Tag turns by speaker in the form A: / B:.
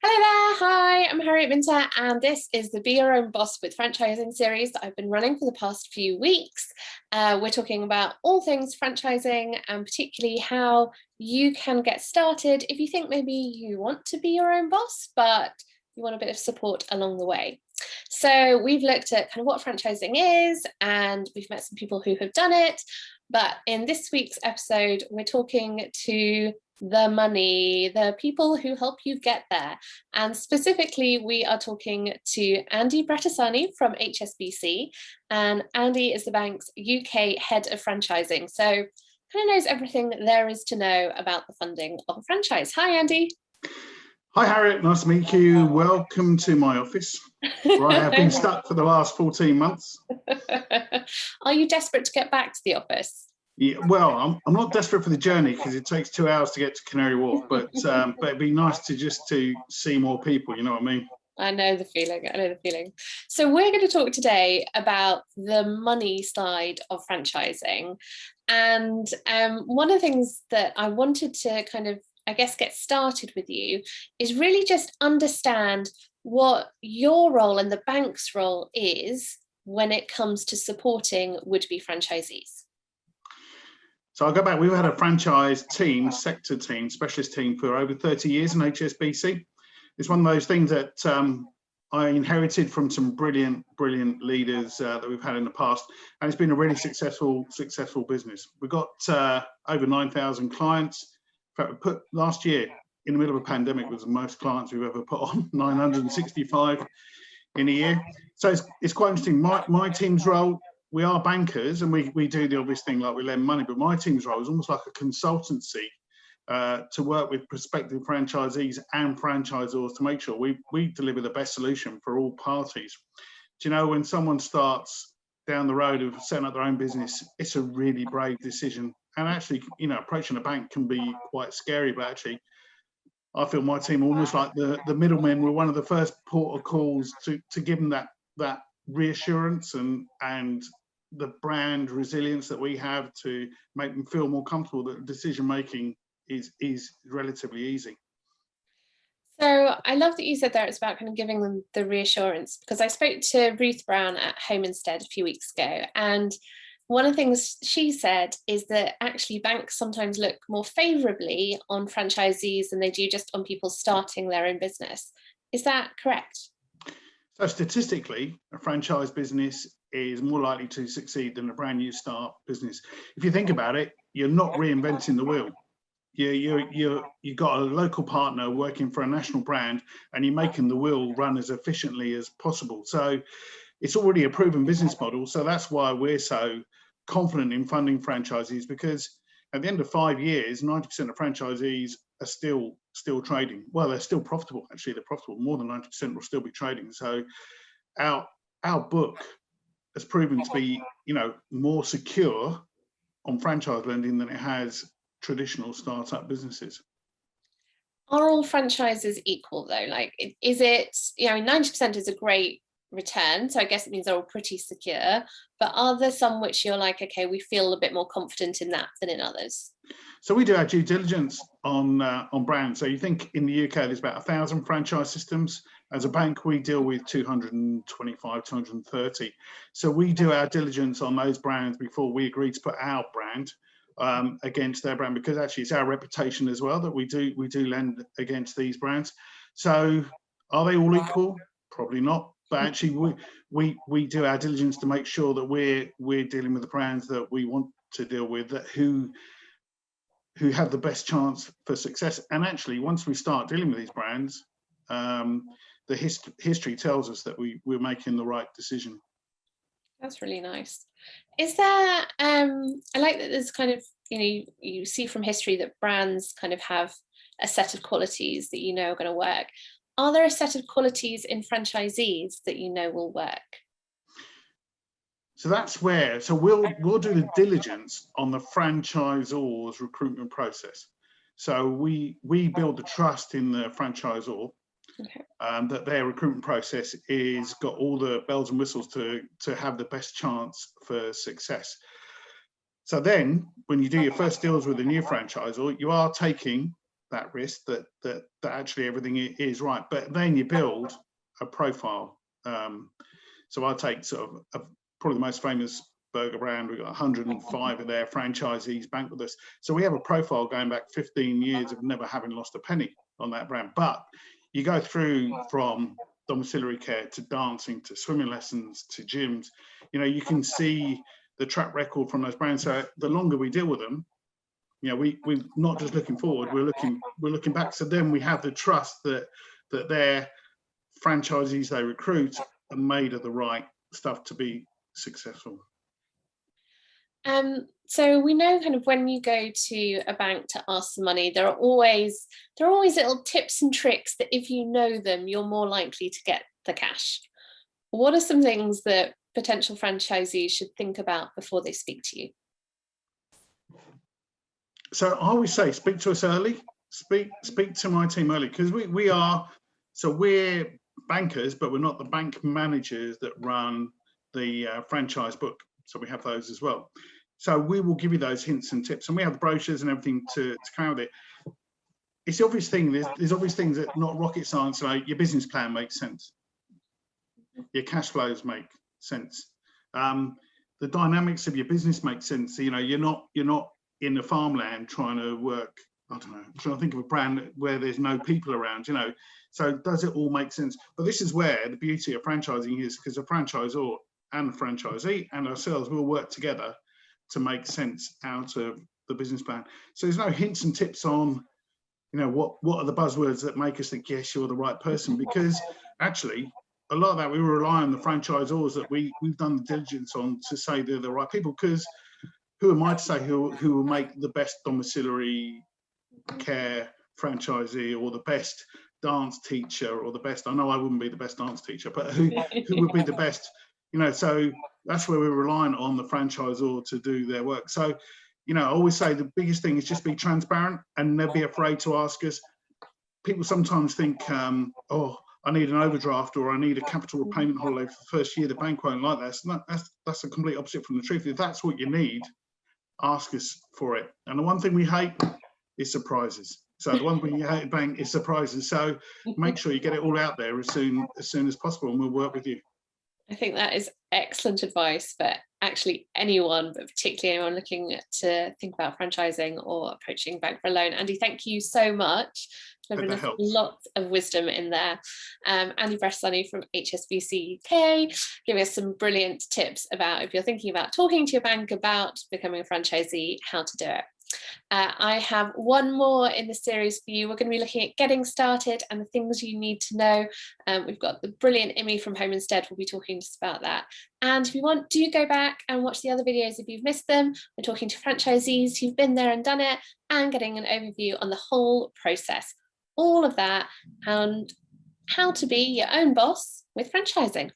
A: Hello there, hi, I'm Harriet Minter, and this is the Be Your Own Boss with Franchising series that I've been running for the past few weeks. We're talking about all things franchising and particularly how you can get started if you think maybe you want to be your own boss, but you want a bit of support along the way. So we've looked at kind of what franchising is, and we've met some people who have done it. But in this week's episode, we're talking to the money, the people who help you get there. And specifically, we are talking to Andy Brattesani from HSBC. And Andy is the bank's UK head of franchising. So kind of knows everything that there is to know about the funding of a franchise. Hi, Andy.
B: Hi, Harriet. Nice to meet you. Welcome to my office, where I have been stuck for the last 14 months.
A: Are you desperate to get back to the office?
B: Yeah, well, I'm not desperate for the journey because it takes 2 hours to get to Canary Wharf, but it'd be nice to see more people, you know what I mean?
A: I know the feeling. So we're going to talk today about the money side of franchising. And one of the things that I wanted to kind of, I guess, get started with you is really just understand what your role and the bank's role is when it comes to supporting would-be franchisees.
B: So I'll go back. We've had a franchise team, sector team, specialist team for over 30 years in HSBC. It's one of those things that I inherited from some brilliant leaders that we've had in the past, and it's been a really successful business. We've got over 9,000 clients. In fact, we put last year in the middle of a pandemic was the most clients we've ever put on, 965 in a year. So it's quite interesting. My team's role. We are bankers and we do the obvious thing like we lend money, but my team's role is almost like a consultancy to work with prospective franchisees and franchisors to make sure we deliver the best solution for all parties. Do you know, when someone starts down the road of setting up their own business, it's a really brave decision. And actually, you know, approaching a bank can be quite scary, but actually, I feel my team almost like the middlemen were one of the first port of calls to give them that reassurance and the brand resilience that we have to make them feel more comfortable that decision making is relatively easy.
A: So I love that you said there it's about kind of giving them the reassurance, because I spoke to Ruth Brown at Home Instead a few weeks ago, and one of the things she said is that actually banks sometimes look more favourably on franchisees than they do just on people starting their own business. Is that correct?
B: So statistically, a franchise business is more likely to succeed than a brand new start business. If you think about it, you're not reinventing the wheel. You've got a local partner working for a national brand and you're making the wheel run as efficiently as possible. So it's already a proven business model. So that's why we're so confident in funding franchisees, because at the end of 5 years, 90% of franchisees are still trading. Well, they're still profitable. Actually, they're profitable. More than 90% will still be trading. So our book has proven to be, you know, more secure on franchise lending than it has traditional startup businesses.
A: Are all franchises equal though? Like, is it, you know, 90% is a great return, so I guess it means they're all pretty secure, but are there some which you're like, okay, we feel a bit more confident in that than in others?
B: So we do our due diligence on brands. So you think in the UK there's about 1,000 franchise systems. As a bank, we deal with 225, 230. So we do our diligence on those brands before we agree to put our brand against their brand, because actually it's our reputation as well that we do lend against these brands. So are they all equal? Probably not. But actually, we do our diligence to make sure that we're dealing with the brands that we want to deal with, that who have the best chance for success. And actually, once we start dealing with these brands, the history tells us that we're making the right decision.
A: That's really nice. Is there, I like that there's kind of, you know, you see from history that brands kind of have a set of qualities that you know are going to work. Are there a set of qualities in franchisees that you know will work?
B: So that's where, so we'll do the diligence on the franchisor's recruitment process. So we build the trust in the franchisor, okay, that their recruitment process is got all the bells and whistles to have the best chance for success. So then when you do your first deals with a new franchisor, you are taking that risk, that actually everything is right. But then you build a profile. So I'll take sort of probably the most famous burger brand. We've got 105 of their franchisees bank with us. So we have a profile going back 15 years of never having lost a penny on that brand. But you go through from domiciliary care to dancing to swimming lessons to gyms, you know, you can see the track record from those brands. So the longer we deal with them, you know, we're not just looking forward, we're looking back. So then we have the trust that their franchisees they recruit are made of the right stuff to be successful.
A: So we know kind of when you go to a bank to ask for money, there are always little tips and tricks that if you know them, you're more likely to get the cash. What are some things that potential franchisees should think about before they speak to you?
B: So I always say, speak to us early, speak to my team early, because we're bankers, but we're not the bank managers that run the franchise book. So we have those as well. So we will give you those hints and tips, and we have the brochures and everything to come with it. It's the obvious thing. There's obvious things that not rocket science. Like your business plan makes sense, your cash flows make sense, the dynamics of your business make sense. You know, you're not in the farmland trying to work. I don't know. I'm trying to think of a brand where there's no people around. You know, so does it all make sense? But this is where the beauty of franchising is, because the franchisor and the franchisee and ourselves will work together to make sense out of the business plan. So there's no hints and tips on, you know, what are the buzzwords that make us think, yes, you're the right person, because actually a lot of that we rely on the franchisors that we've done the diligence on to say they're the right people, because who am I to say who will make the best domiciliary care franchisee or the best dance teacher or the best, I know I wouldn't be the best dance teacher, but who would be the best, you know? So that's where we're relying on the franchisor to do their work. So, you know, I always say the biggest thing is just be transparent and never be afraid to ask us. People sometimes think, oh, I need an overdraft or I need a capital repayment holiday for the first year. The bank won't like that. That's the complete opposite from the truth. If that's what you need, ask us for it. And the one thing we hate is surprises. So the one thing you hate at bank is surprises. So make sure you get it all out there as soon as possible, and we'll work with you.
A: I think that is excellent advice for actually anyone, but particularly anyone looking to think about franchising or approaching bank for a loan. Andy, thank you so much. Delivering us lots of wisdom in there. Andy Brattesani from HSBC UK, giving us some brilliant tips about if you're thinking about talking to your bank about becoming a franchisee, how to do it. I have one more in the series for you. We're going to be looking at getting started and the things you need to know. We've got the brilliant Imi from Home Instead will be talking just about that. And if you want, do go back and watch the other videos if you've missed them. We're talking to franchisees who've been there and done it and getting an overview on the whole process. All of that and how to be your own boss with franchising.